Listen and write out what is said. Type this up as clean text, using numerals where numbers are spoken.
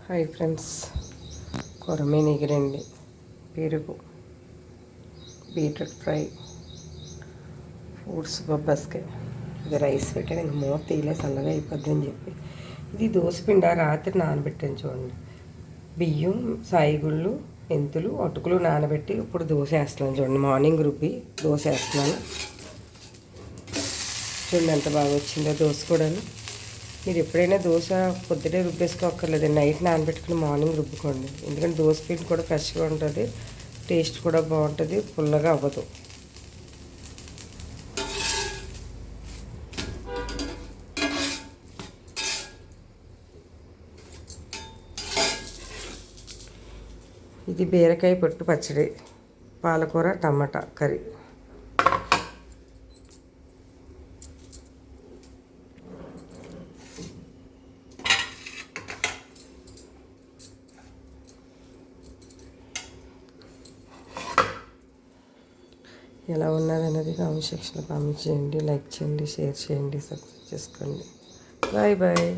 Hi friends, కొరమీను ఎగిరండి, పెరుగు, beetroot fry, fruits బొబ్బస్కాయ. ఇది రైస్ పెట్టాను, ఇంక మూత తీయలే, చల్లగా అయిపోద్ది అని చెప్పి. ఇది దోసపిండ రాత్రి నానబెట్టాను చూడండి. బియ్యం, సాయిగుళ్ళు, మెంతులు, అటుకులు నానబెట్టి ఇప్పుడు దోశ వేస్తున్నాను చూడండి. మార్నింగ్ రుబ్బి దోశ వేస్తున్నాను చూడండి, ఎంత బాగా వచ్చిందో దోశ కూడా. మీరు ఎప్పుడైనా దోశ పొద్దునే రుబ్బేసుకోక్కర్లేదు, నైట్ నానబెట్టుకుని మార్నింగ్ రుబ్బుకోండి. ఎందుకంటే దోశ పిండి కూడా ఫ్రెష్గా ఉంటుంది, టేస్ట్ కూడా బాగుంటుంది, పుల్లగా అవ్వదు. ఇది బీరకాయ పొట్టు పచ్చడి, పాలకూర, టమాటా కర్రీ. ఎలా ఉన్నది అనేది కామెంట్ సెక్షన్లో కామెంట్ చేయండి, లైక్ చేయండి, షేర్ చేయండి, సబ్స్క్రైబ్ చేసుకోండి. Bye bye.